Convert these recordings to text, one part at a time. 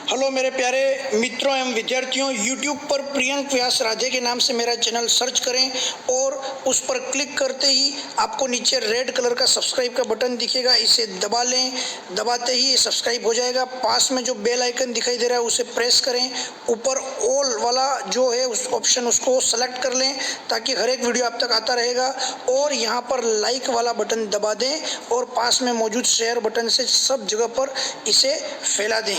Hello मेरे प्यारे मित्रों एवं विद्यार्थियों, YouTube पर प्रियंक व्यास राजे के नाम से मेरा चैनल सर्च करें और उस पर क्लिक करते ही आपको नीचे रेड कलर का सब्सक्राइब का बटन दिखेगा, इसे दबा लें। दबाते ही सब्सक्राइब हो जाएगा। पास में जो बेल आइकन दिखाई दे रहा है उसे प्रेस करें। ऊपर ऑल वाला जो है उस ऑप्शन उसको सेलेक्ट कर लें ताकि हर एक वीडियो आप तक आता रहेगा। और यहाँ पर लाइक वाला बटन दबा दें और पास में मौजूद शेयर बटन से सब जगह पर इसे फैला दें।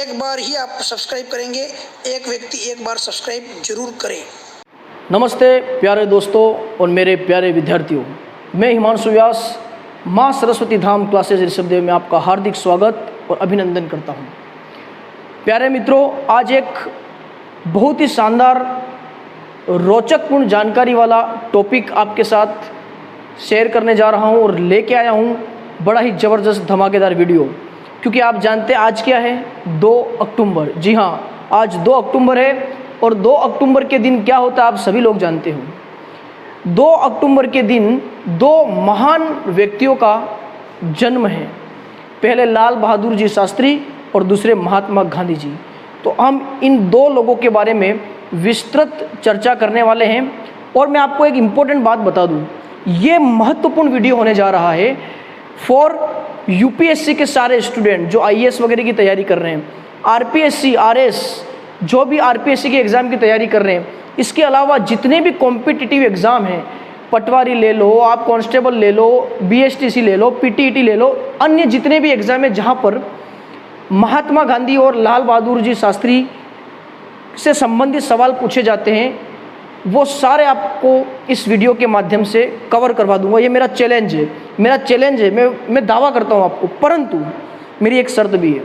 एक बार ही आप सब्सक्राइब करेंगे, एक व्यक्ति एक बार सब्सक्राइब जरूर करें। नमस्ते प्यारे दोस्तों और मेरे प्यारे विद्यार्थियों, मैं हिमांशु व्यास माँ सरस्वती धाम क्लासेज ऋषभदेव में आपका हार्दिक स्वागत और अभिनंदन करता हूँ। प्यारे मित्रों, आज एक बहुत ही शानदार रोचकपूर्ण जानकारी वाला टॉपिक आपके साथ शेयर करने जा रहा हूँ और लेके आया हूँ बड़ा ही ज़बरदस्त धमाकेदार वीडियो। क्योंकि आप जानते हैं आज क्या है, 2 अक्टूबर। जी हाँ, आज 2 अक्टूबर है और 2 अक्टूबर के दिन क्या होता है आप सभी लोग जानते हो। 2 अक्टूबर के दिन 2 महान व्यक्तियों का जन्म है। पहले लाल बहादुर जी शास्त्री और दूसरे महात्मा गांधी जी। तो हम इन 2 लोगों के बारे में विस्तृत चर्चा करने वाले हैं। और मैं आपको एक इम्पोर्टेंट बात बता दूं, ये महत्वपूर्ण वीडियो होने जा रहा है फॉर यूपीएससी के सारे स्टूडेंट जो आईएएस वगैरह की तैयारी कर रहे हैं, आरपीएससी, आरएस, जो भी आरपीएससी के एग्ज़ाम की तैयारी कर रहे हैं। इसके अलावा जितने भी कॉम्पिटिटिव एग्ज़ाम हैं, पटवारी ले लो, आप कांस्टेबल ले लो, बीएसटीसी ले लो, पीटीईटी ले लो, अन्य जितने भी एग्ज़ाम हैं जहाँ पर महात्मा गांधी और लाल बहादुर जी शास्त्री से संबंधित सवाल पूछे जाते हैं, वो सारे आपको इस वीडियो के माध्यम से कवर करवा दूंगा। ये मेरा चैलेंज है, मैं दावा करता हूँ आपको। परंतु मेरी एक शर्त भी है,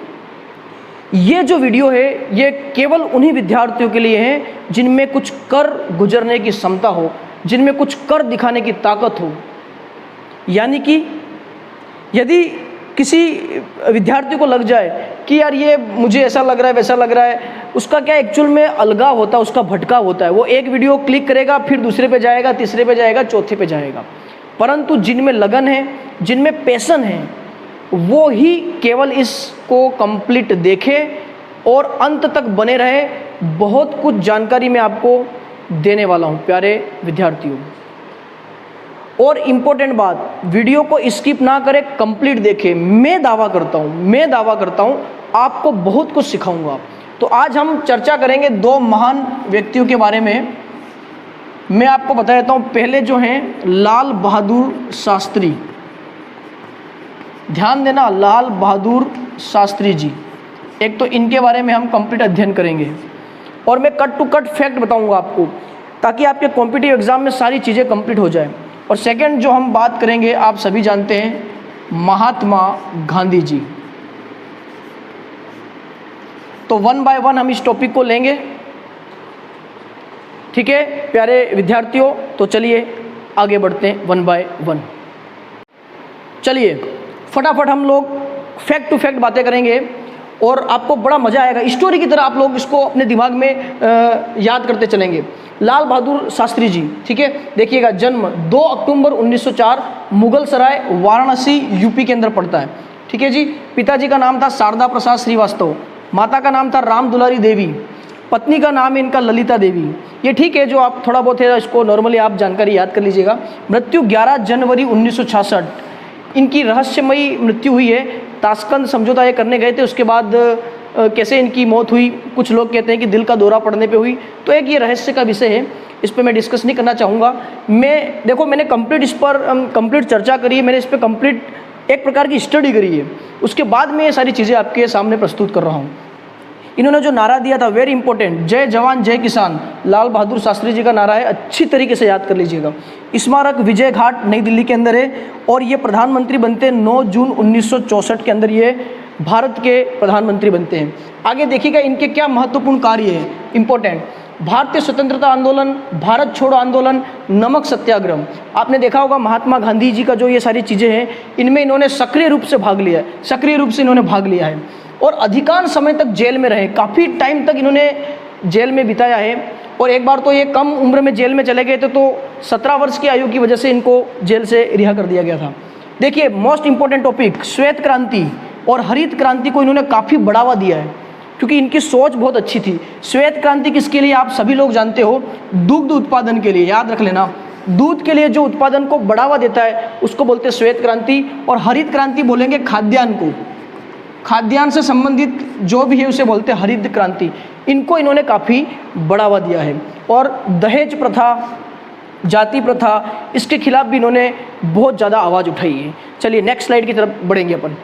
ये जो वीडियो है ये केवल उन्हीं विद्यार्थियों के लिए है जिनमें कुछ कर गुजरने की क्षमता हो, जिनमें कुछ कर दिखाने की ताकत हो। यानी कि यदि किसी विद्यार्थी को लग जाए कि यार ये मुझे ऐसा लग रहा है वैसा लग रहा है, उसका क्या एक्चुअल में अलगाव होता है, उसका भटकाव होता है। वो एक वीडियो क्लिक करेगा, फिर दूसरे पे जाएगा, तीसरे पे जाएगा, चौथे पे जाएगा। परंतु जिनमें लगन है, जिनमें पैशन है, वो ही केवल इसको कंप्लीट देखे और अंत तक बने रहे। बहुत कुछ जानकारी मैं आपको देने वाला हूँ प्यारे विद्यार्थियों। और इम्पोर्टेंट बात, वीडियो को स्किप ना करें, कंप्लीट देखें। मैं दावा करता हूँ आपको बहुत कुछ सिखाऊंगा। तो आज हम चर्चा करेंगे 2 महान व्यक्तियों के बारे में। मैं आपको बता देता हूँ, पहले जो हैं लाल बहादुर शास्त्री। ध्यान देना, लाल बहादुर शास्त्री जी। एक तो इनके बारे में हम कंप्लीट अध्ययन करेंगे और मैं कट टू कट फैक्ट बताऊंगा आपको, ताकि आपके कॉम्पिटिटिव एग्जाम में सारी चीज़ें कंप्लीट हो जाए। और सेकंड जो हम बात करेंगे, आप सभी जानते हैं, महात्मा गांधी जी। तो 1 बाय 1 हम इस टॉपिक को लेंगे, ठीक है प्यारे विद्यार्थियों। तो चलिए आगे बढ़ते हैं 1 बाय 1। चलिए फटाफट हम लोग फैक्ट टू फैक्ट बातें करेंगे और आपको बड़ा मज़ा आएगा। स्टोरी की तरह आप लोग इसको अपने दिमाग में याद करते चलेंगे। लाल बहादुर शास्त्री जी, ठीक है, देखिएगा, जन्म 2 अक्टूबर 1904, मुगल सराय, वाराणसी, यूपी के अंदर पड़ता है, ठीक है जी। पिताजी का नाम था शारदा प्रसाद श्रीवास्तव, माता का नाम था राम दुलारी देवी, पत्नी का नाम है इनका ललिता देवी। ये ठीक है, जो आप थोड़ा बहुत है इसको नॉर्मली आप जानकारी याद कर लीजिएगा। मृत्यु 11 जनवरी 1966, इनकी रहस्यमयी मृत्यु हुई है। ताशकंद समझौता ये करने गए थे, उसके बाद कैसे इनकी मौत हुई, कुछ लोग कहते हैं कि दिल का दौरा पड़ने पे हुई। तो एक ये रहस्य का विषय है, इस पर मैं डिस्कस नहीं करना चाहूँगा। मैंने कंप्लीट इस पर कंप्लीट चर्चा करी है, मैंने इस पर कंप्लीट एक प्रकार की स्टडी करी है। उसके बाद मैं ये सारी चीज़ें आपके सामने प्रस्तुत कर रहा हूँ। इन्होंने जो नारा दिया था, वेरी इंपॉर्टेंट, जय जवान जय किसान, लाल बहादुर शास्त्री जी का नारा है, अच्छी तरीके से याद कर लीजिएगा। स्मारक विजय घाट नई दिल्ली के अंदर है और ये प्रधानमंत्री बनते हैं 9 जून 1964 के अंदर, ये भारत के प्रधानमंत्री बनते हैं। आगे देखिएगा इनके क्या महत्वपूर्ण कार्य है, इंपॉर्टेंट। भारतीय स्वतंत्रता आंदोलन, भारत छोड़ो आंदोलन, नमक सत्याग्रह। आपने देखा होगा महात्मा गांधी जी का जो ये सारी चीज़ें हैं, इनमें इन्होंने सक्रिय रूप से भाग लिया है, सक्रिय रूप से इन्होंने भाग लिया है और अधिकांश समय तक जेल में रहे, काफ़ी टाइम तक इन्होंने जेल में बिताया है। और एक बार तो ये कम उम्र में जेल में चले गए थे, तो 17 वर्ष की आयु की वजह से इनको जेल से रिहा कर दिया गया था। देखिए मोस्ट इंपॉर्टेंट टॉपिक, श्वेत क्रांति और हरित क्रांति को इन्होंने काफ़ी बढ़ावा दिया है। क्योंकि इनकी सोच बहुत अच्छी थी। श्वेत क्रांति किसके लिए आप सभी लोग जानते हो, दुग्ध उत्पादन के लिए, याद रख लेना। दूध के लिए जो उत्पादन को बढ़ावा देता है उसको बोलते हैं श्वेत क्रांति, और हरित क्रांति बोलेंगे खाद्यान्न को, खाद्यान्न से संबंधित जो भी है उसे बोलते हैं हरित क्रांति। इनको इन्होंने काफ़ी बढ़ावा दिया है। और दहेज प्रथा, जाति प्रथा, इसके खिलाफ भी इन्होंने बहुत ज़्यादा आवाज़ उठाई है। चलिए नेक्स्ट स्लाइड की तरफ बढ़ेंगे अपन।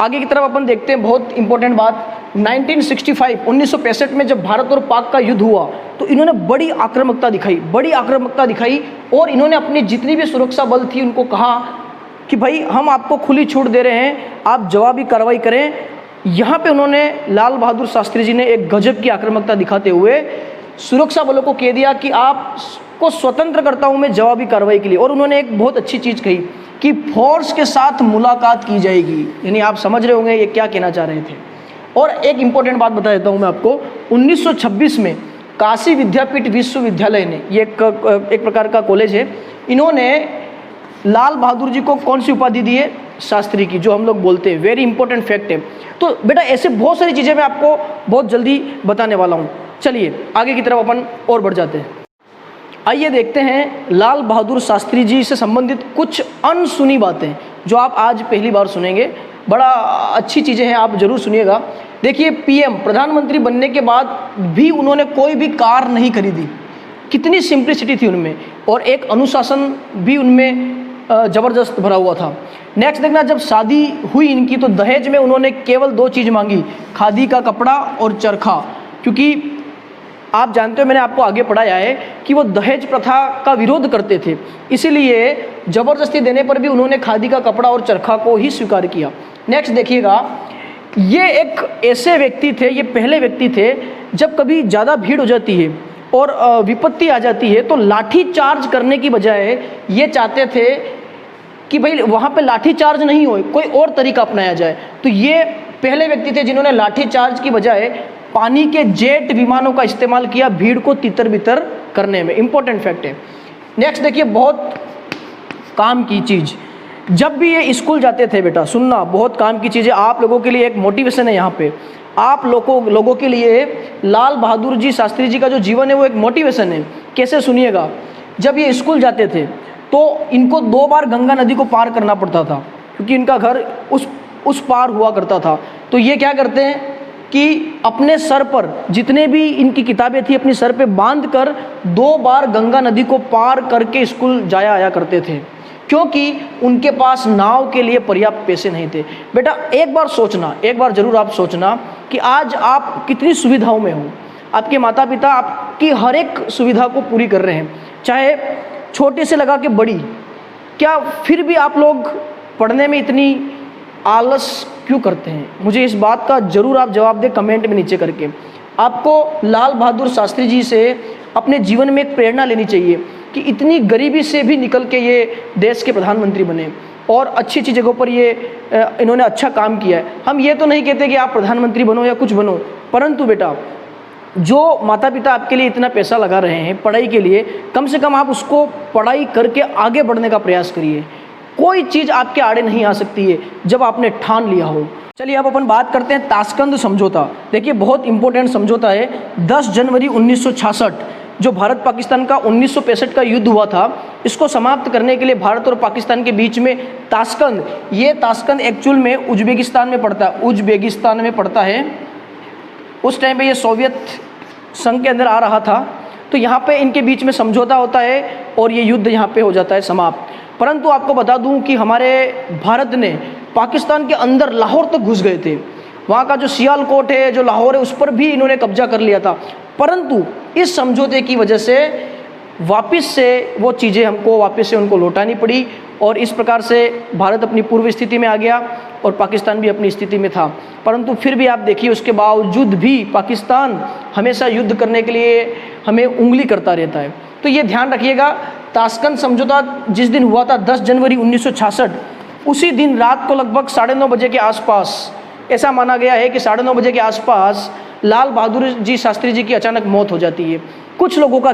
आगे की तरफ अपन देखते हैं बहुत इंपॉर्टेंट बात, 1965 में जब भारत और पाक का युद्ध हुआ तो इन्होंने बड़ी आक्रामकता दिखाई और इन्होंने अपनी जितनी भी सुरक्षा बल थी उनको कहा कि भाई हम आपको खुली छूट दे रहे हैं, आप जवाबी कार्रवाई करें। यहाँ पे उन्होंने लाल बहादुर शास्त्री जी ने एक गजब की आक्रामकता दिखाते हुए सुरक्षा बलों को कह दिया कि आपको स्वतंत्र करता हूँ मैं जवाबी कार्रवाई के लिए। और उन्होंने एक बहुत अच्छी चीज़ कही कि फोर्स के साथ मुलाकात की जाएगी, यानी आप समझ रहे होंगे ये क्या कहना चाह रहे थे। और एक इम्पॉर्टेंट बात बता देता हूँ मैं आपको, 1926 में काशी विद्यापीठ विश्वविद्यालय ने, ये एक प्रकार का कॉलेज है, इन्होंने लाल बहादुर जी को कौन सी उपाधि दी है, शास्त्री की, जो हम लोग बोलते हैं। वेरी इंपॉर्टेंट फैक्ट है। तो बेटा ऐसे बहुत सारी चीज़ें मैं आपको बहुत जल्दी बताने वाला हूँ। चलिए आगे की तरफ अपन और बढ़ जाते हैं। आइए देखते हैं लाल बहादुर शास्त्री जी से संबंधित कुछ अनसुनी बातें जो आप आज पहली बार सुनेंगे। बड़ा अच्छी चीज़ें हैं, आप जरूर सुनिएगा। देखिए पीएम, प्रधानमंत्री बनने के बाद भी उन्होंने कोई भी कार नहीं खरीदी, कितनी सिंप्लिसिटी थी उनमें, और एक अनुशासन भी उनमें ज़बरदस्त भरा हुआ था। नेक्स्ट देखना, जब शादी हुई इनकी तो दहेज में उन्होंने केवल 2 चीज़ मांगी, खादी का कपड़ा और चरखा। क्योंकि आप जानते हो, मैंने आपको आगे पढ़ाया है कि वो दहेज प्रथा का विरोध करते थे, इसीलिए ज़बरदस्ती देने पर भी उन्होंने खादी का कपड़ा और चरखा को ही स्वीकार किया। नेक्स्ट देखिएगा, ये एक ऐसे व्यक्ति थे, ये पहले व्यक्ति थे, जब कभी ज़्यादा भीड़ हो जाती है और विपत्ति आ जाती है तो लाठी चार्ज करने की बजाय ये चाहते थे कि भाई वहाँ पे लाठी चार्ज नहीं हो, कोई और तरीका अपनाया जाए। तो ये पहले व्यक्ति थे जिन्होंने लाठी चार्ज की बजाय पानी के जेट विमानों का इस्तेमाल किया भीड़ को तितर बितर करने में। इंपॉर्टेंट फैक्ट है। नेक्स्ट देखिए, बहुत काम की चीज़, जब भी ये स्कूल जाते थे, बेटा सुनना, बहुत काम की चीज़ है, आप लोगों के लिए एक मोटिवेशन है यहाँ पे। आप लोगों के लिए लाल बहादुर जी शास्त्री जी का जो जीवन है वो एक मोटिवेशन है। कैसे, सुनिएगा। जब ये स्कूल जाते थे तो इनको 2 बार गंगा नदी को पार करना पड़ता था, क्योंकि इनका घर उस पार हुआ करता था। तो ये क्या करते हैं कि अपने सर पर जितने भी इनकी किताबें थी अपनी सर पे बांध कर 2 बार गंगा नदी को पार करके स्कूल जाया आया करते थे, क्योंकि उनके पास नाव के लिए पर्याप्त पैसे नहीं थे। बेटा एक बार सोचना, एक बार जरूर आप सोचना कि आज आप कितनी सुविधाओं में हो, आपके माता पिता आपकी हर एक सुविधा को पूरी कर रहे हैं, चाहे छोटे से लगा के बड़ी, क्या फिर भी आप लोग पढ़ने में इतनी आलस क्यों करते हैं? मुझे इस बात का जरूर आप जवाब दें कमेंट में नीचे करके। आपको लाल बहादुर शास्त्री जी से अपने जीवन में एक प्रेरणा लेनी चाहिए कि इतनी गरीबी से भी निकल के ये देश के प्रधानमंत्री बने और अच्छी अच्छी जगहों पर ये इन्होंने अच्छा काम किया है। हम ये तो नहीं कहते कि आप प्रधानमंत्री बनो या कुछ बनो, परंतु बेटा जो माता पिता आपके लिए इतना पैसा लगा रहे हैं पढ़ाई के लिए, कम से कम आप उसको पढ़ाई करके आगे बढ़ने का प्रयास करिए। कोई चीज़ आपके आड़े नहीं आ सकती है जब आपने ठान लिया हो। चलिए अब अपन बात करते हैं ताशकंद समझौता। देखिए बहुत इंपॉर्टेंट समझौता है। 10 जनवरी 1966 जो भारत पाकिस्तान का 1965 का युद्ध हुआ था, इसको समाप्त करने के लिए भारत और पाकिस्तान के बीच में ताशकंद, ये ताशकंद एक्चुअल में उज्बेकिस्तान में पड़ता है, उस टाइम पे ये सोवियत संघ के अंदर आ रहा था। तो यहाँ पे इनके बीच में समझौता होता है और ये युद्ध यहाँ पे हो जाता है समाप्त। परंतु आपको बता दूं कि हमारे भारत ने पाकिस्तान के अंदर लाहौर तक घुस गए थे। वहाँ का जो सियालकोट है, जो लाहौर है, उस पर भी इन्होंने कब्जा कर लिया था। परंतु इस समझौते की वजह से वापस से वो चीज़ें हमको वापस से उनको लौटानी पड़ी और इस प्रकार से भारत अपनी पूर्व स्थिति में आ गया और पाकिस्तान भी अपनी स्थिति में था। परंतु फिर भी आप देखिए उसके बावजूद भी पाकिस्तान हमेशा युद्ध करने के लिए हमें उंगली करता रहता है। तो ये ध्यान रखिएगा, ताशकंद समझौता जिस दिन हुआ था 10 जनवरी 1966, उसी दिन रात को लगभग 9:30 बजे के आसपास, ऐसा माना गया है कि 9:30 बजे के आसपास लाल बहादुर जी शास्त्री जी की अचानक मौत हो जाती है। कुछ लोगों का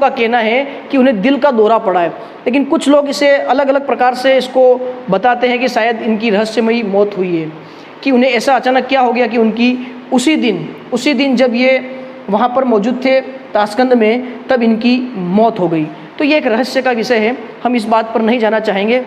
कहना है कि उन्हें दिल का दौरा पड़ा है, लेकिन कुछ लोग इसे अलग अलग प्रकार से इसको बताते हैं कि शायद इनकी रहस्यमयी मौत हुई है, कि उन्हें ऐसा अचानक क्या हो गया कि उनकी उसी दिन जब ये वहाँ पर मौजूद थे ताशकंद में, तब इनकी मौत हो गई। तो ये एक रहस्य का विषय है, हम इस बात पर नहीं जाना चाहेंगे।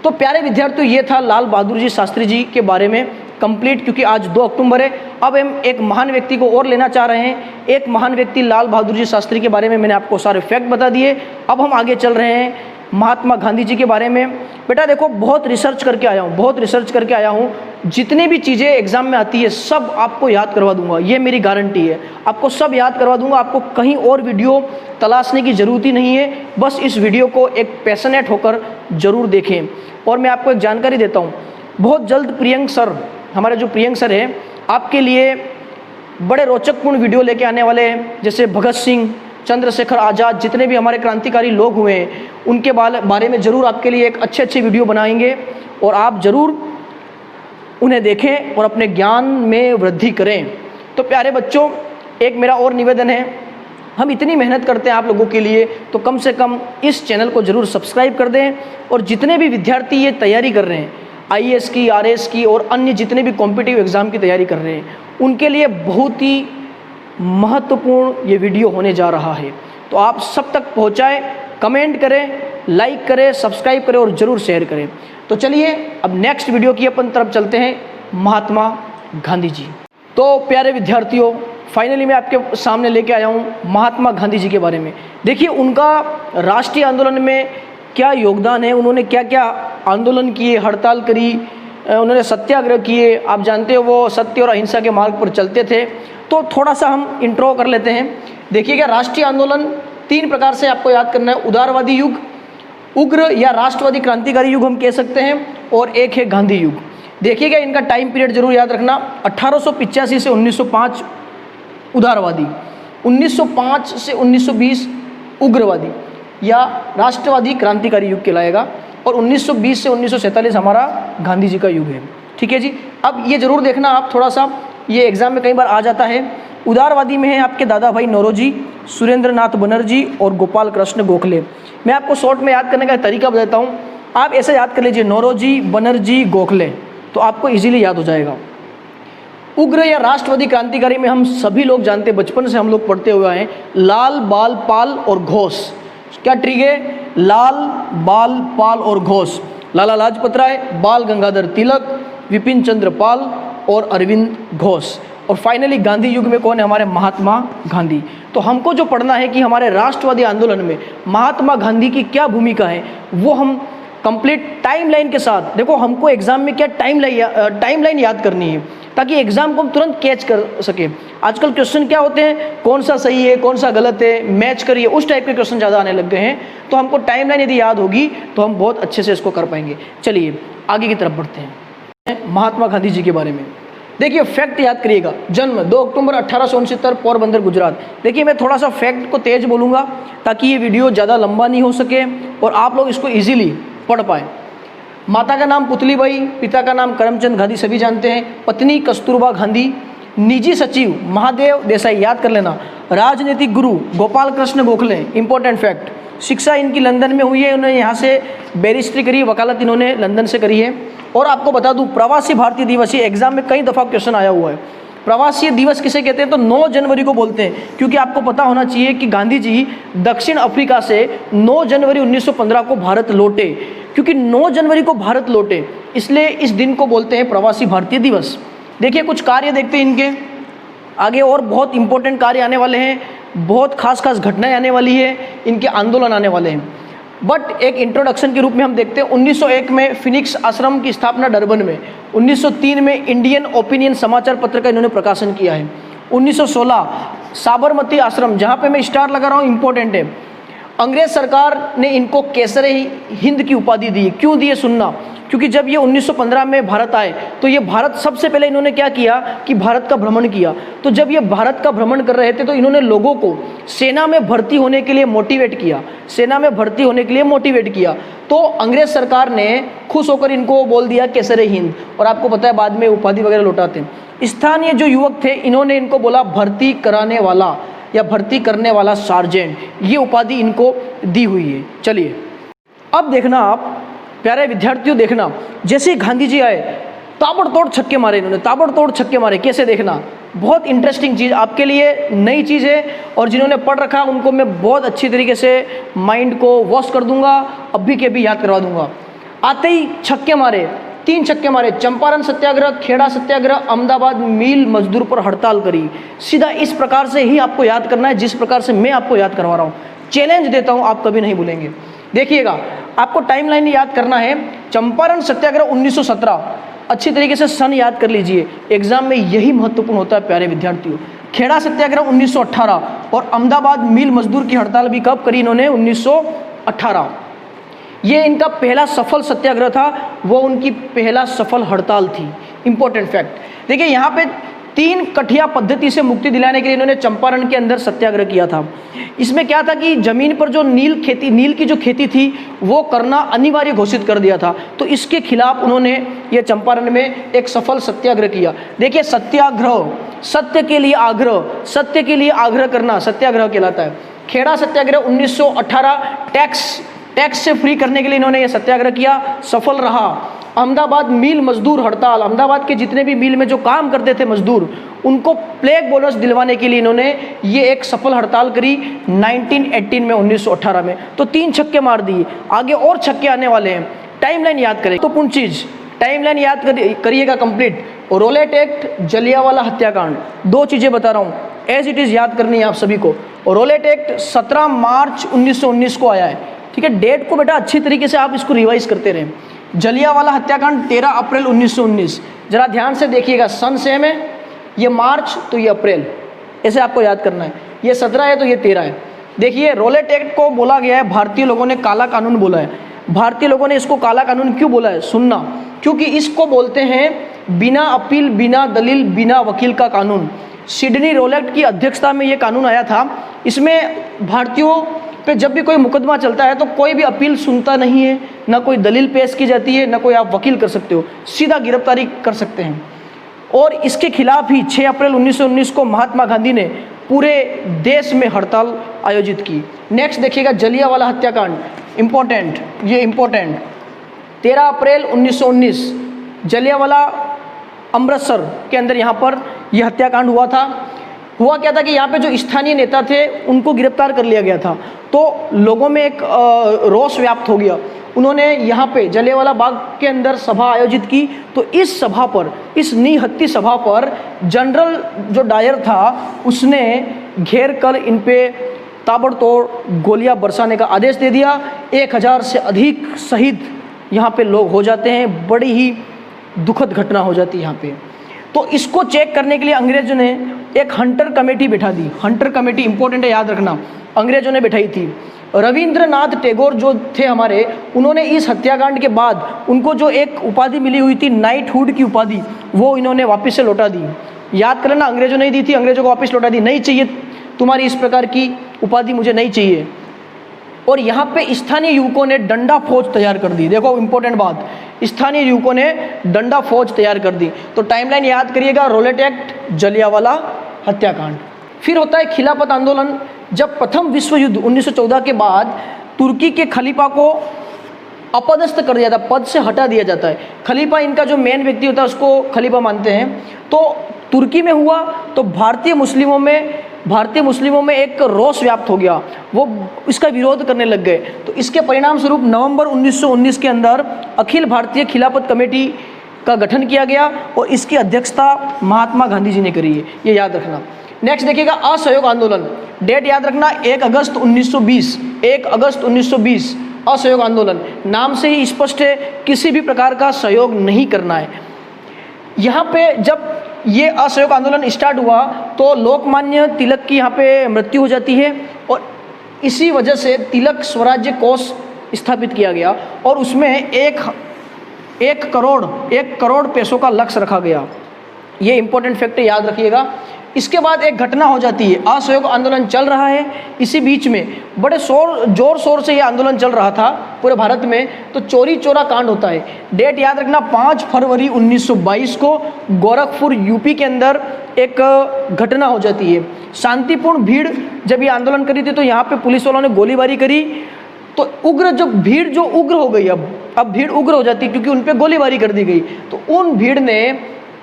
तो प्यारे विद्यार्थियों, ये था लाल बहादुर जी शास्त्री जी के बारे में कंप्लीट, क्योंकि आज 2 अक्टूबर है। अब हम एक महान व्यक्ति को और लेना चाह रहे हैं। एक महान व्यक्ति लाल बहादुर जी शास्त्री के बारे में मैंने आपको सारे फैक्ट बता दिए। अब हम आगे चल रहे हैं महात्मा गांधी जी के बारे में। बेटा देखो, बहुत रिसर्च करके आया हूँ। जितनी भी चीज़ें एग्जाम में आती है सब आपको याद करवा दूंगा, ये मेरी गारंटी है। आपको सब याद करवा दूंगा, आपको कहीं और वीडियो तलाशने की ज़रूरत ही नहीं है। बस इस वीडियो को एक पैशनेट होकर ज़रूर देखें। और मैं आपको एक जानकारी देता हूँ, बहुत जल्द प्रियंक सर, हमारे जो प्रियंक सर हैं, आपके लिए बड़े रोचकपूर्ण वीडियो लेके आने वाले हैं। जैसे भगत सिंह, चंद्रशेखर आज़ाद, जितने भी हमारे क्रांतिकारी लोग हुए हैं, उनके बारे में ज़रूर आपके लिए एक अच्छे वीडियो बनाएंगे और आप ज़रूर उन्हें देखें और अपने ज्ञान में वृद्धि करें। तो प्यारे बच्चों, एक मेरा और निवेदन है, हम इतनी मेहनत करते हैं आप लोगों के लिए, तो कम से कम इस चैनल को ज़रूर सब्सक्राइब कर दें। और जितने भी विद्यार्थी ये तैयारी कर रहे हैं, IAS की, RS की और अन्य जितने भी कॉम्पिटिटिव एग्ज़ाम की तैयारी कर रहे हैं, उनके लिए बहुत ही महत्वपूर्ण ये वीडियो होने जा रहा है। तो आप सब तक पहुँचाएँ, कमेंट करें, लाइक करें, सब्सक्राइब करें और ज़रूर शेयर करें। तो चलिए अब नेक्स्ट वीडियो की अपन तरफ चलते हैं, महात्मा गांधी जी। तो प्यारे विद्यार्थियों, फाइनली मैं आपके सामने लेके आया हूँ महात्मा गांधी जी के बारे में। देखिए, उनका राष्ट्रीय आंदोलन में क्या योगदान है, उन्होंने क्या क्या आंदोलन किए, हड़ताल करी, उन्होंने सत्याग्रह किए। आप जानते हो वो सत्य और अहिंसा के मार्ग पर चलते थे। तो थोड़ा सा हम इंट्रो कर लेते हैं। देखिएगा, राष्ट्रीय आंदोलन 3 प्रकार से आपको याद करना है। उदारवादी युग, उग्र या राष्ट्रवादी क्रांतिकारी युग हम कह सकते हैं, और एक है गांधी युग। देखिएगा, इनका टाइम पीरियड जरूर याद रखना। 1885 से 1905 उदारवादी, 1905 से 1920 उग्रवादी या राष्ट्रवादी क्रांतिकारी युग कहलाएगा, और 1920 से 1947 हमारा गांधी जी का युग है। ठीक है जी। अब ये जरूर देखना आप, थोड़ा सा ये एग्जाम में कई बार आ जाता है। उदारवादी में है आपके दादा भाई नौरोजी, सुरेंद्र नाथ बनर्जी और गोपाल कृष्ण गोखले। मैं आपको शॉर्ट में याद करने का तरीका बताता हूँ। आप ऐसे याद कर लीजिए, नौरोजी, बनर्जी, गोखले, तो आपको इजीली याद हो जाएगा। उग्र या राष्ट्रवादी क्रांतिकारी में हम सभी लोग जानते हैं, बचपन से हम लोग पढ़ते हुए हैं, लाल, बाल, पाल और घोष। क्या ट्रिक है? लाल, बाल, पाल और घोष। लाला लाजपत राय, बाल गंगाधर तिलक, विपिन चंद्र पाल और अरविंद घोष। और फाइनली गांधी युग में कौन है? हमारे महात्मा गांधी। तो हमको जो पढ़ना है कि हमारे राष्ट्रवादी आंदोलन में महात्मा गांधी की क्या भूमिका है, वो हम कंप्लीट टाइमलाइन के साथ, देखो हमको एग्जाम में क्या टाइमलाइन याद करनी है, ताकि एग्जाम को हम तुरंत कैच कर सके। आजकल क्वेश्चन क्या होते हैं, कौन सा सही है, कौन सा गलत है, मैच करिए, उस टाइप के क्वेश्चन ज़्यादा आने लग गए हैं। तो हमको टाइमलाइन यदि याद होगी तो हम बहुत अच्छे से इसको कर पाएंगे। चलिए आगे की तरफ बढ़ते हैं। महात्मा गांधी जी के बारे में देखिए, फैक्ट याद करिएगा। जन्म 2 अक्टूबर 1869, पोरबंदर, गुजरात। देखिए, मैं थोड़ा सा फैक्ट को तेज बोलूँगा ताकि ये वीडियो ज़्यादा लंबा नहीं हो सके और आप लोग इसको ईजिली पढ़ पाएँ। माता का नाम पुतलीबाई, पिता का नाम करमचंद गांधी, सभी जानते हैं। पत्नी कस्तूरबा गांधी। निजी सचिव महादेव देसाई, याद कर लेना। राजनीतिक गुरु गोपाल कृष्ण गोखले, इंपॉर्टेंट फैक्ट। शिक्षा इनकी लंदन में हुई है, उन्होंने यहाँ से बैरिस्ट्री करी, वकालत इन्होंने लंदन से करी है। और आपको बता दूं, प्रवासी भारतीय दिवस, ये एग्जाम में कई दफ़ा क्वेश्चन आया हुआ है। प्रवासी दिवस किसे कहते हैं? तो 9 जनवरी को बोलते हैं, क्योंकि आपको पता होना चाहिए कि गांधी जी दक्षिण अफ्रीका से 9 जनवरी 1915 को भारत लौटे। क्योंकि 9 जनवरी को भारत लौटे, इसलिए इस दिन को बोलते हैं प्रवासी भारतीय दिवस। देखिए, कुछ कार्य देखते हैं इनके आगे, और बहुत इंपॉर्टेंट कार्य आने वाले हैं, बहुत खास घटनाएं आने वाली है, इनके आंदोलन आने वाले हैं। बट एक इंट्रोडक्शन के रूप में हम देखते हैं, 1901 में फिनिक्स आश्रम की स्थापना डरबन में। 1903 में इंडियन ओपिनियन समाचार पत्र का इन्होंने प्रकाशन किया है। 1916 साबरमती आश्रम, जहाँ पे मैं स्टार लगा रहा हूँ, इंपॉर्टेंट है। अंग्रेज सरकार ने इनको केसर हिंद की उपाधि दी। क्यों दिए? सुनना। क्योंकि जब ये 1915 में भारत आए तो ये भारत, सबसे पहले इन्होंने क्या किया कि भारत का भ्रमण किया। तो जब ये भारत का भ्रमण कर रहे थे तो इन्होंने लोगों को सेना में भर्ती होने के लिए मोटिवेट किया, सेना में भर्ती होने के लिए मोटिवेट किया। तो अंग्रेज सरकार ने खुश होकर इनको बोल दिया केसर हिंद, और आपको पता है बाद में उपाधि वगैरह लौटाते हैं। स्थानीय जो युवक थे, इन्होंने इनको बोला भर्ती कराने वाला या भर्ती करने वाला सार्जेंट, ये उपाधि इनको दी हुई है। चलिए अब देखना आप प्यारे विद्यार्थियों, देखना जैसे गांधी जी आए ताबड़तोड़ छक्के मारे इन्होंने, ताबड़तोड़ छक्के मारे। कैसे, देखना, बहुत इंटरेस्टिंग चीज़ आपके लिए, नई चीज़ है, और जिन्होंने पढ़ रखा उनको मैं बहुत अच्छी तरीके से माइंड को वॉश कर दूंगा, अभी के भी याद करवा दूंगा। आते ही छक्के मारे, 3 छक्के मारे। चंपारण सत्याग्रह, खेड़ा सत्याग्रह, अहमदाबाद मिल मजदूर पर हड़ताल करी। सीधा इस प्रकार से ही आपको याद करना है, जिस प्रकार से मैं आपको याद करवा रहा हूँ। चैलेंज देता हूँ, आप कभी नहीं भूलेंगे। देखिएगा, आपको टाइमलाइन याद करना है। चंपारण सत्याग्रह 1917, अच्छी तरीके से सन याद कर लीजिए, एग्जाम में यही महत्वपूर्ण होता है प्यारे विद्यार्थियों। खेड़ा सत्याग्रह 1918, और अहमदाबाद मिल मजदूर की हड़ताल भी कब करी इन्होंने, 1918। ये इनका पहला सफल सत्याग्रह था, वो उनकी पहला सफल हड़ताल थी। इंपॉर्टेंट फैक्ट देखिए, यहाँ पे 3 कठिया पद्धति से मुक्ति दिलाने के लिए इन्होंने चंपारण के अंदर सत्याग्रह किया था। इसमें क्या था कि जमीन पर जो नील की जो खेती थी वो करना अनिवार्य घोषित कर दिया था, तो इसके खिलाफ उन्होंने ये चंपारण में एक सफल सत्याग्रह किया। देखिए, सत्याग्रह, सत्य के लिए आग्रह, सत्य के लिए आग्रह करना सत्याग्रह कहलाता है। खेड़ा सत्याग्रह 1918, टैक्स से फ्री करने के लिए इन्होंने ये सत्याग्रह किया, सफल रहा। अहमदाबाद मिल मजदूर हड़ताल, अहमदाबाद के जितने भी मिल में जो काम करते थे मजदूर, उनको प्लेग बोनस दिलवाने के लिए इन्होंने ये एक सफल हड़ताल करी 1918 में, 1918 में। तो 3 छक्के मार दिए, आगे और छक्के आने वाले हैं। टाइमलाइन याद करें, तो पूर्ण चीज़ टाइमलाइन याद करिएगा कंप्लीट। रोलेट एक्ट, जलियांवाला हत्याकांड, 2 चीज़ें बता रहा हूँ, एज इट इज़ याद करनी है आप सभी को। रोलेट एक्ट 17 मार्च 1919 को आया है, ठीक है। डेट को बेटा अच्छी तरीके से आप इसको रिवाइज करते रहें। जलियांवाला हत्याकांड 13 अप्रैल 1919, जरा ध्यान से देखिएगा, सन सेम है, ये मार्च तो ये अप्रैल, ऐसे आपको याद करना है। ये 17 है तो ये 13 है। देखिए, रोलेट एक्ट को बोला गया है, भारतीय लोगों ने काला कानून बोला है। भारतीय लोगों ने इसको काला कानून क्यों बोला है, सुनना, क्योंकि इसको बोलते हैं बिना अपील, बिना दलील, बिना वकील का कानून। सिडनी रोलेट की अध्यक्षता में ये कानून आया था। इसमें भारतीयों पे जब भी कोई मुकदमा चलता है तो कोई भी अपील सुनता नहीं है, ना कोई दलील पेश की जाती है, ना कोई आप वकील कर सकते हो, सीधा गिरफ्तारी कर सकते हैं। और इसके खिलाफ ही 6 अप्रैल 1919 को महात्मा गांधी ने पूरे देश में हड़ताल आयोजित की। नेक्स्ट देखिएगा, जलियांवाला हत्याकांड, इम्पोर्टेंट, ये इम्पोर्टेंट, 13 अप्रैल 1919 जलियांवाला अमृतसर के अंदर यहाँ पर यह हत्याकांड हुआ था। हुआ क्या था कि यहाँ पे जो स्थानीय नेता थे उनको गिरफ्तार कर लिया गया था, तो लोगों में एक रोष व्याप्त हो गया। उन्होंने यहाँ पे जलियांवाला बाग के अंदर सभा आयोजित की। तो इस सभा पर, इस निहत्थी सभा पर जनरल जो डायर था उसने घेर कर इन पे ताबड़तोड़ गोलियां बरसाने का आदेश दे दिया। 1000 से अधिक शहीद यहाँ पे लोग हो जाते हैं, बड़ी ही दुखद घटना हो जाती है यहाँ पे। तो इसको चेक करने के लिए अंग्रेजों ने एक हंटर कमेटी बिठा दी। हंटर कमेटी इंपॉर्टेंट है, याद रखना, अंग्रेजों ने बिठाई थी। रविंद्रनाथ टैगोर जो थे हमारे, उन्होंने इस हत्याकांड के बाद उनको जो एक उपाधि मिली हुई थी, नाइटहुड की उपाधि, वो इन्होंने वापस से लौटा दी। याद करना, अंग्रेजों ने दी थी, अंग्रेजों को वापस लौटा दी। नहीं चाहिए तुम्हारी इस प्रकार की उपाधि, मुझे नहीं चाहिए। और यहाँ पे स्थानीय युवकों ने डंडा फौज तैयार कर दी। देखो इंपॉर्टेंट बात, स्थानीय युवकों ने डंडा फौज तैयार कर दी। तो टाइमलाइन याद करिएगा, रोलेट एक्ट, जलियांवाला हत्याकांड। फिर होता है खिलाफत आंदोलन। जब प्रथम विश्व युद्ध 1914 के बाद तुर्की के खलीफा को अपदस्थ कर दिया था, पद से हटा दिया जाता है। खलीफा इनका जो मेन व्यक्ति होता है उसको खलीफा मानते हैं। तो तुर्की में हुआ तो भारतीय मुस्लिमों में एक रोष व्याप्त हो गया, वो इसका विरोध करने लग गए। तो इसके परिणाम स्वरूप नवंबर 1919 के अंदर अखिल भारतीय खिलाफत कमेटी का गठन किया गया और इसकी अध्यक्षता महात्मा गांधी जी ने करी है, ये याद रखना। नेक्स्ट देखिएगा, असहयोग आंदोलन। डेट याद रखना, 1 अगस्त 1920, 1 अगस्त 1920 असहयोग आंदोलन। नाम से ही स्पष्ट है, किसी भी प्रकार का सहयोग नहीं करना है। यहाँ पे जब ये असहयोग आंदोलन स्टार्ट हुआ तो लोकमान्य तिलक की यहाँ पे मृत्यु हो जाती है और इसी वजह से तिलक स्वराज्य कोष स्थापित किया गया और उसमें एक करोड़ पैसों का लक्ष्य रखा गया। ये इंपॉर्टेंट फैक्ट याद रखिएगा। इसके बाद एक घटना हो जाती है, असहयोग आंदोलन चल रहा है, इसी बीच में बड़े जोर शोर से ये आंदोलन चल रहा था पूरे भारत में, तो चोरी चोरा कांड होता है। डेट याद रखना, 5 फरवरी 1922 को गोरखपुर यूपी के अंदर एक घटना हो जाती है। शांतिपूर्ण भीड़ जब ये आंदोलन करी थी तो यहाँ पे पुलिस वालों ने गोलीबारी करी, तो भीड़ जो उग्र हो गई। अब अब भीड़ उग्र हो जाती क्योंकि उन पे गोलीबारी कर दी गई। तो उन भीड़ ने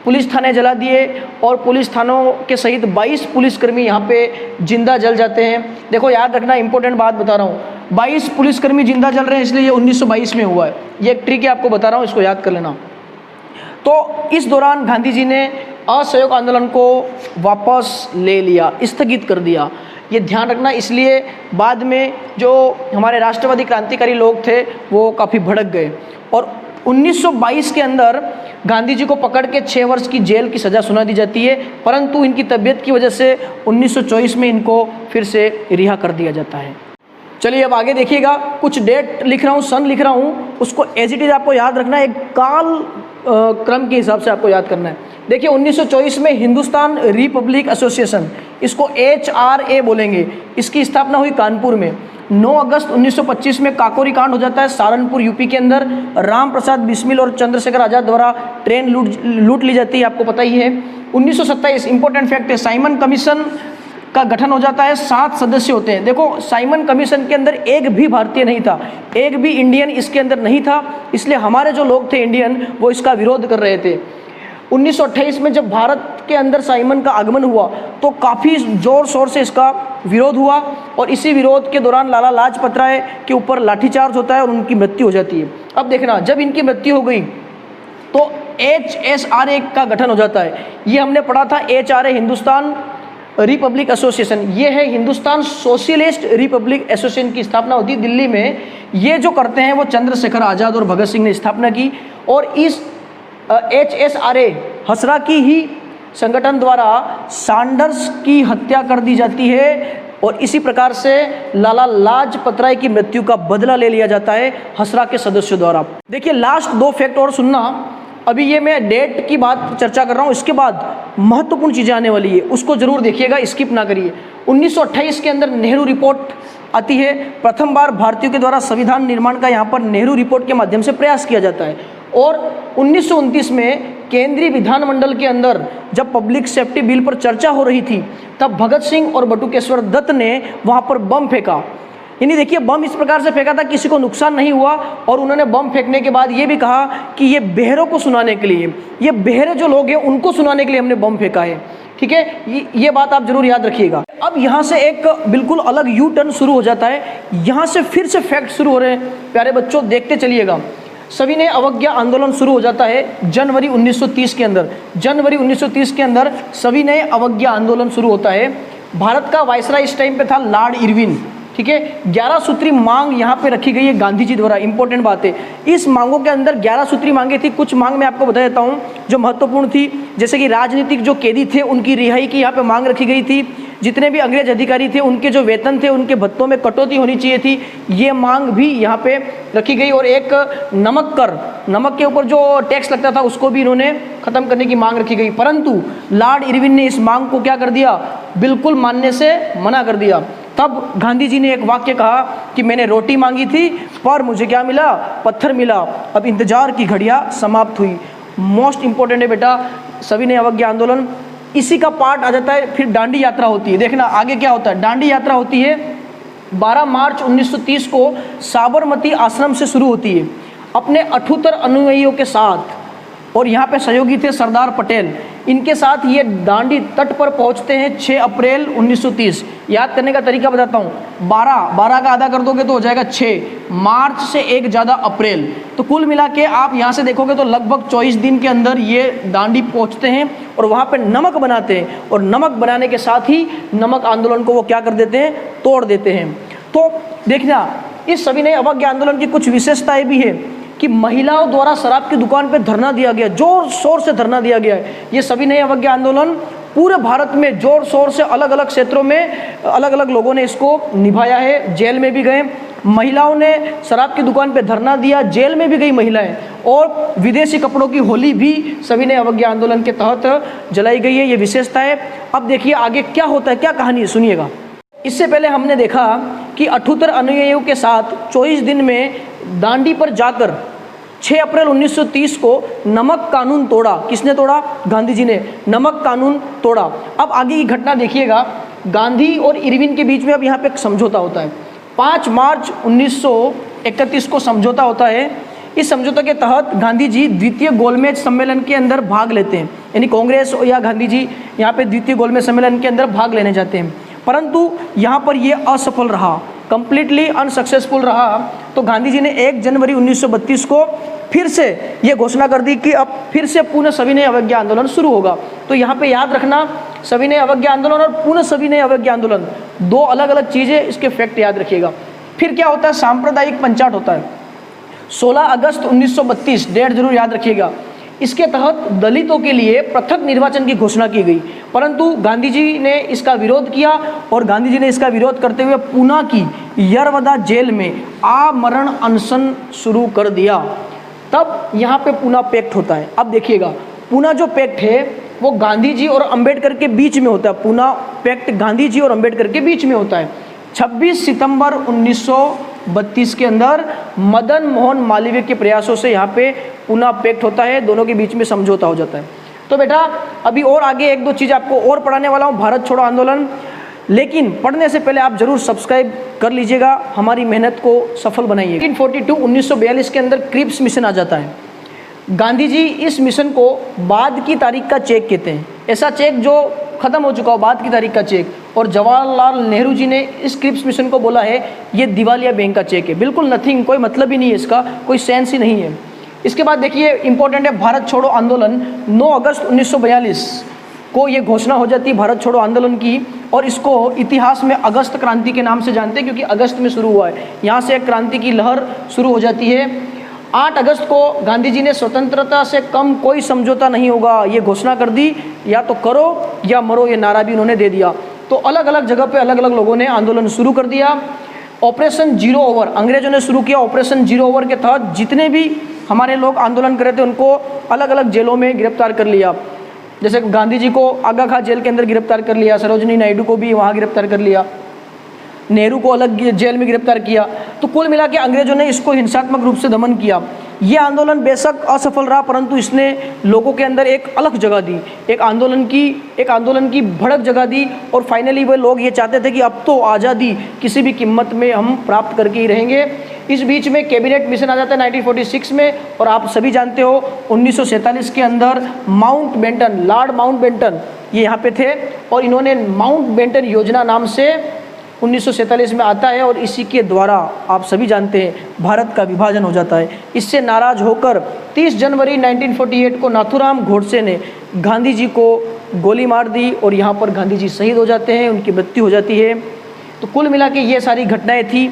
पुलिस थाने जला दिए और पुलिस थानों के सहित 22 पुलिसकर्मी यहाँ पे जिंदा जल जाते हैं। देखो याद रखना, इंपॉर्टेंट बात बता रहा हूँ, 22 पुलिसकर्मी जिंदा जल रहे हैं, इसलिए ये 1922 में हुआ है। ये एक ट्रिक है, आपको बता रहा हूँ, इसको याद कर लेना। तो इस दौरान गांधी जी ने असहयोग आंदोलन को वापस ले लिया, स्थगित कर दिया। ये ध्यान रखना, इसलिए बाद में जो हमारे राष्ट्रवादी क्रांतिकारी लोग थे वो काफ़ी भड़क गए और 1922 के अंदर गांधी जी को पकड़ के 6 वर्ष की जेल की सज़ा सुना दी जाती है, परंतु इनकी तबीयत की वजह से 1924 में इनको फिर से रिहा कर दिया जाता है। चलिए अब आगे देखिएगा, कुछ डेट लिख रहा हूँ, सन लिख रहा हूँ, उसको एज इट इज आपको याद रखना है, एक काल क्रम के हिसाब से आपको याद करना है। देखिए 1924 में हिंदुस्तान रिपब्लिक एसोसिएशन, इसको HRA बोलेंगे, इसकी स्थापना हुई कानपुर में। 9 अगस्त 1925 में काकोरी कांड हो जाता है सहारनपुर यूपी के अंदर, राम प्रसाद बिस्मिल और चंद्रशेखर आज़ाद द्वारा ट्रेन लूट ली जाती है, आपको पता ही है। 1927 इंपॉर्टेंट फैक्ट है, साइमन कमीशन का गठन हो जाता है, 7 सदस्य होते हैं। देखो साइमन कमीशन के अंदर एक भी भारतीय नहीं था, एक भी इंडियन इसके अंदर नहीं था, इसलिए हमारे जो लोग थे इंडियन वो इसका विरोध कर रहे थे। 1928 में जब भारत के अंदर साइमन का आगमन हुआ तो काफ़ी ज़ोर शोर से इसका विरोध हुआ और इसी विरोध के दौरान लाला लाजपत राय के ऊपर लाठीचार्ज होता है और उनकी मृत्यु हो जाती है। अब देखना, जब इनकी मृत्यु हो गई तो HSRA का गठन हो जाता है। ये हमने पढ़ा था, HRA हिंदुस्तान रिपब्लिक एसोसिएशन, ये है हिंदुस्तान सोशलिस्ट रिपब्लिक एसोसिएशन की स्थापना होती है दिल्ली में। ये जो करते हैं वो चंद्रशेखर आज़ाद और भगत सिंह ने स्थापना की और इस HSRA हसरा की ही संगठन द्वारा सैंडर्स की हत्या कर दी जाती है और इसी प्रकार से लाला लाजपत राय की मृत्यु का बदला ले लिया जाता है हसरा के सदस्यों द्वारा। देखिए लास्ट 2 फैक्ट और सुनना, अभी ये मैं डेट की बात चर्चा कर रहा हूँ, इसके बाद महत्वपूर्ण चीज़ें आने वाली है, उसको जरूर देखिएगा, स्किप ना करिए। 1928 के अंदर नेहरू रिपोर्ट आती है, प्रथम बार भारतीयों के द्वारा संविधान निर्माण का यहाँ पर नेहरू रिपोर्ट के माध्यम से प्रयास किया जाता है। और 1929 में केंद्रीय विधानमंडल के अंदर जब पब्लिक सेफ्टी बिल पर चर्चा हो रही थी तब भगत सिंह और बटुकेश्वर दत्त ने वहाँ पर बम फेंका। यानी देखिए बम इस प्रकार से फेंका था किसी को नुकसान नहीं हुआ और उन्होंने बम फेंकने के बाद ये भी कहा कि ये बहरों को सुनाने के लिए, ये बहरे जो लोग हैं उनको सुनाने के लिए हमने बम फेंका है। ठीक है, ये बात आप जरूर याद रखिएगा। अब यहाँ से एक बिल्कुल अलग यू टर्न शुरू हो जाता है, यहाँ से फिर से फैक्ट शुरू हो रहे हैं। प्यारे बच्चों देखते चलिएगा, सविनय अवज्ञा आंदोलन शुरू हो जाता है जनवरी 1930 के अंदर। जनवरी 1930 के अंदर सविनय अवज्ञा आंदोलन शुरू होता है। भारत का वायसराय इस टाइम पे था लॉर्ड इरविन। ठीक है, 11 सूत्री मांग यहाँ पे रखी गई है गांधी जी द्वारा। इंपॉर्टेंट बात है, इस मांगों के अंदर 11 सूत्री मांगे थी। कुछ मांग मैं आपको बता देता हूँ जो महत्वपूर्ण थी, जैसे कि राजनीतिक जो कैदी थे उनकी रिहाई की यहाँ पे मांग रखी गई थी। जितने भी अंग्रेज अधिकारी थे उनके जो वेतन थे उनके भत्तों में कटौती होनी चाहिए थी, ये मांग भी यहाँ पे रखी गई। और एक नमक कर, नमक के ऊपर जो टैक्स लगता था उसको भी इन्होंने ख़त्म करने की मांग रखी गई। परंतु लॉर्ड इरविन ने इस मांग को क्या कर दिया, बिल्कुल मानने से मना कर दिया। तब गांधी जी ने एक वाक्य कहा कि मैंने रोटी मांगी थी पर मुझे क्या मिला, पत्थर मिला। अब इंतजार की घड़ियाँ समाप्त हुई। मोस्ट इंपॉर्टेंट है बेटा सविनय अवज्ञा आंदोलन। इसी का पार्ट आ जाता है, फिर डांडी यात्रा होती है। देखना आगे क्या होता है। डांडी यात्रा होती है 12 मार्च 1930 को साबरमती आश्रम से शुरू होती है अपने 78 अनुयायियों के साथ, और यहाँ पे सहयोगी थे सरदार पटेल। इनके साथ ये डांडी तट पर पहुँचते हैं 6 अप्रैल 1930। याद करने का तरीका बताता हूँ, 12 का आधा कर दोगे तो हो जाएगा 6, मार्च से एक ज़्यादा अप्रैल, तो कुल मिला के आप यहाँ से देखोगे तो लगभग 24 दिन के अंदर ये डांडी पहुँचते हैं और वहाँ पे नमक बनाते हैं। और नमक बनाने के साथ ही नमक आंदोलन को वो क्या कर देते हैं, तोड़ देते हैं। तो देखना इस सविनय अवज्ञा आंदोलन की कुछ विशेषताएं भी है कि महिलाओं द्वारा शराब की दुकान पे धरना दिया गया, जोर शोर से धरना दिया गया है। ये सविनय अवज्ञा आंदोलन पूरे भारत में जोर शोर से अलग अलग क्षेत्रों में अलग अलग लोगों ने इसको निभाया है। जेल में भी गए, महिलाओं ने शराब की दुकान पे धरना दिया, जेल में भी गई महिलाएं, और विदेशी कपड़ों की होली भी सविनय अवज्ञा आंदोलन के तहत जलाई गई है। ये विशेषता है। अब देखिए आगे क्या होता है, क्या कहानी है, सुनिएगा। इससे पहले हमने देखा कि 78 अनुयायियों के साथ 24 दिन में दांडी पर जाकर 6 अप्रैल 1930 को नमक कानून तोड़ा। किसने तोड़ा, गांधी जी ने नमक कानून तोड़ा। अब आगे की घटना देखिएगा, गांधी और इरविन के बीच में अब यहाँ पे एक समझौता होता है। 5 मार्च 1931 को समझौता होता है। इस समझौते के तहत गांधी जी द्वितीय गोलमेज सम्मेलन के अंदर भाग लेते हैं, यानी कांग्रेस या गांधी जी यहाँ पे द्वितीय गोलमेज सम्मेलन के अंदर भाग लेने जाते हैं, परंतु यहाँ पर ये असफल रहा, कंप्लीटली अनसक्सेसफुल रहा। तो गांधी जी ने 1 जनवरी 1932 को फिर से ये घोषणा कर दी कि अब फिर से पुनः सविनय अवज्ञा आंदोलन शुरू होगा। तो यहाँ पे याद रखना, सविनय अवज्ञा आंदोलन और पुनः सविनय अवज्ञा आंदोलन 2 अलग अलग चीज़ें, इसके फैक्ट याद रखिएगा। फिर क्या होता है, सांप्रदायिक पंचायत होता है 16 अगस्त 1932, डेट जरूर याद रखिएगा। इसके तहत दलितों के लिए पृथक निर्वाचन की घोषणा की गई, परंतु गांधी जी ने इसका विरोध किया और गांधी जी ने इसका विरोध करते हुए पूना की यरवदा जेल में आमरण अनशन शुरू कर दिया। तब यहाँ पे पूना पैक्ट होता है। अब देखिएगा, पूना जो पैक्ट है वो गांधी जी और अंबेडकर के बीच में होता है। पूना पैक्ट गांधी जी और अंबेडकर के बीच में होता है। 26 सितंबर 1932 के अंदर मदन मोहन मालवीय के प्रयासों से यहाँ पे पूना पैक्ट होता है, दोनों के बीच में समझौता हो जाता है। तो बेटा अभी और आगे 1-2 चीज़ आपको और पढ़ाने वाला हूँ, भारत छोड़ो आंदोलन, लेकिन पढ़ने से पहले आप जरूर सब्सक्राइब कर लीजिएगा, हमारी मेहनत को सफल बनाइए। 1942 के अंदर क्रिप्स मिशन आ जाता है। गांधी जी इस मिशन को बाद की तारीख का चेक कहते हैं, ऐसा चेक जो ख़त्म हो चुका हो, बाद की तारीख का चेक। और जवाहरलाल नेहरू जी ने इस क्रिप्स मिशन को बोला है ये दिवालिया बैंक का चेक है, बिल्कुल नथिंग, कोई मतलब ही नहीं है इसका, कोई सेंस ही नहीं है। इसके बाद देखिए इंपॉर्टेंट है भारत छोड़ो आंदोलन। 9 अगस्त 1942 को ये घोषणा हो जाती है भारत छोड़ो आंदोलन की, और इसको इतिहास में अगस्त क्रांति के नाम से जानते हैं क्योंकि अगस्त में शुरू हुआ है। यहाँ से एक क्रांति की लहर शुरू हो जाती है। 8 अगस्त को गांधी जी ने स्वतंत्रता से कम कोई समझौता नहीं होगा ये घोषणा कर दी, या तो करो या मरो, ये नारा भी उन्होंने दे दिया। तो अलग अलग जगह पे अलग अलग लोगों ने आंदोलन शुरू कर दिया। ऑपरेशन जीरो ओवर अंग्रेजों ने शुरू किया। ऑपरेशन जीरो ओवर के तहत जितने भी हमारे लोग आंदोलन कर रहे थे उनको अलग अलग जेलों में गिरफ्तार कर लिया। जैसे गांधी जी को आगा खां जेल के अंदर गिरफ्तार कर लिया, सरोजनी नायडू को भी वहाँ गिरफ्तार कर लिया, नेहरू को अलग जेल में गिरफ्तार किया। तो कुल मिला के अंग्रेजों ने इसको हिंसात्मक रूप से दमन किया। ये आंदोलन बेशक असफल रहा, परंतु इसने लोगों के अंदर एक अलग जगह दी, एक आंदोलन की भड़क जगह दी। और फाइनली वो लोग ये चाहते थे कि अब तो आज़ादी किसी भी कीमत में हम प्राप्त करके ही रहेंगे। इस बीच में कैबिनेट मिशन आ जाता है 1946 में, और आप सभी जानते हो 1947 के अंदर Mountbatten, lord Mountbatten ये यहाँ पे थे, और इन्होंने माउंट बेंटन योजना नाम से 1947 में आता है, और इसी के द्वारा आप सभी जानते हैं भारत का विभाजन हो जाता है। इससे नाराज होकर 30 जनवरी 1948 को नाथूराम गोडसे ने गांधी जी को गोली मार दी, और यहाँ पर गांधी जी शहीद हो जाते हैं, उनकी मृत्यु हो जाती है। तो कुल मिला के ये सारी घटनाएं थी।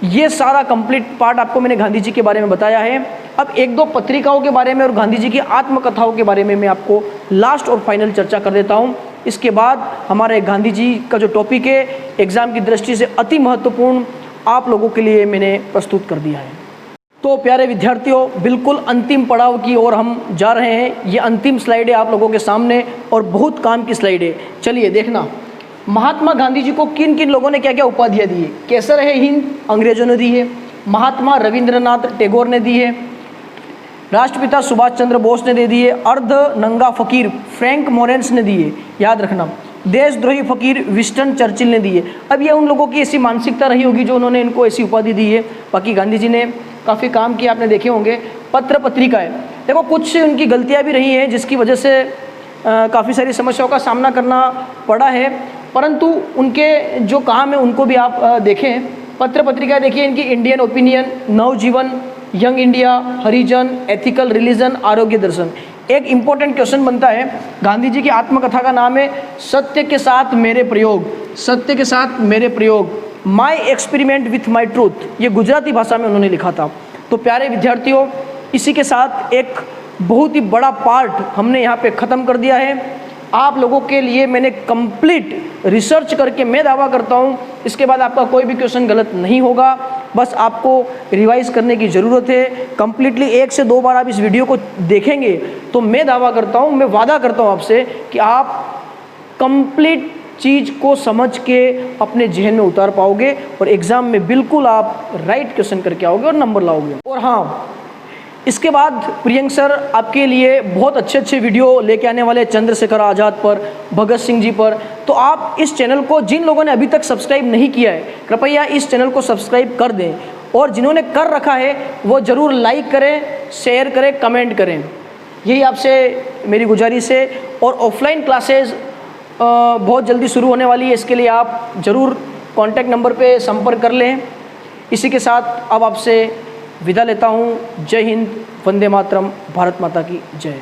ये सारा कंप्लीट पार्ट आपको मैंने गांधी जी के बारे में बताया है। अब 1-2 पत्रिकाओं के बारे में और गांधी जी की आत्मकथाओं के बारे में मैं आपको लास्ट और फाइनल चर्चा कर देता हूँ। इसके बाद हमारे गांधी जी का जो टॉपिक है एग्ज़ाम की दृष्टि से अति महत्वपूर्ण आप लोगों के लिए मैंने प्रस्तुत कर दिया है। तो प्यारे विद्यार्थियों, बिल्कुल अंतिम पड़ाव की ओर हम जा रहे हैं। ये अंतिम स्लाइड है आप लोगों के सामने, और बहुत काम की स्लाइड है। चलिए देखना, महात्मा गांधी जी को किन किन लोगों ने क्या क्या उपाधियाँ दी है। केसर है हिंद अंग्रेजों ने दी है, महात्मा रविंद्रनाथ टैगोर ने दी है, राष्ट्रपिता सुभाष चंद्र बोस ने दे दी है, अर्ध नंगा फकीर फ्रैंक मोरेंस ने दी है, याद रखना। देशद्रोही फकीर विंस्टन चर्चिल ने दी है। अब ये उन लोगों की ऐसी मानसिकता रही होगी जो उन्होंने इनको ऐसी उपाधि दी है। बाकी गांधी जी ने काफ़ी काम किया, आपने देखे होंगे। पत्र पत्रिकाएँ, देखो कुछ उनकी गलतियाँ भी रही हैं जिसकी वजह से काफ़ी सारी समस्याओं का सामना करना पड़ा है, परंतु उनके जो काम है उनको भी आप देखें। पत्र पत्रिका देखिए इनकी, इंडियन ओपिनियन, नवजीवन, यंग इंडिया, हरिजन, एथिकल रिलीजन, आरोग्य दर्शन। एक इम्पोर्टेंट क्वेश्चन बनता है, गांधी जी की आत्मकथा का नाम है सत्य के साथ मेरे प्रयोग, सत्य के साथ मेरे प्रयोग, my experiment with my truth. ये गुजराती भाषा में उन्होंने लिखा था। तो प्यारे विद्यार्थियों, इसी के साथ एक बहुत ही बड़ा पार्ट हमने यहाँ पे ख़त्म कर दिया है। आप लोगों के लिए मैंने कंप्लीट रिसर्च करके मैं दावा करता हूँ इसके बाद आपका कोई भी क्वेश्चन गलत नहीं होगा। बस आपको रिवाइज करने की ज़रूरत है। कंप्लीटली 1 से 2 बार आप इस वीडियो को देखेंगे तो मैं दावा करता हूँ, मैं वादा करता हूँ आपसे कि आप कंप्लीट चीज़ को समझ के अपने जहन में उतार पाओगे और एग्ज़ाम में बिल्कुल आप राइट क्वेश्चन करके आओगे और नंबर लाओगे। और हाँ, इसके बाद प्रियंक सर आपके लिए बहुत अच्छे वीडियो लेके आने वाले चंद्रशेखर आज़ाद पर, भगत सिंह जी पर। तो आप इस चैनल को, जिन लोगों ने अभी तक सब्सक्राइब नहीं किया है, कृपया इस चैनल को सब्सक्राइब कर दें और जिन्होंने कर रखा है वो ज़रूर लाइक करें, शेयर करें, कमेंट करें। यही आपसे मेरी गुजारिश है। और ऑफलाइन क्लासेस बहुत जल्दी शुरू होने वाली है, इसके लिए आप ज़रूर कॉन्टैक्ट नंबर पे संपर्क कर लें। इसी के साथ अब आपसे विदा लेता हूँ। जय हिंद, वंदे मातरम, भारत माता की जय।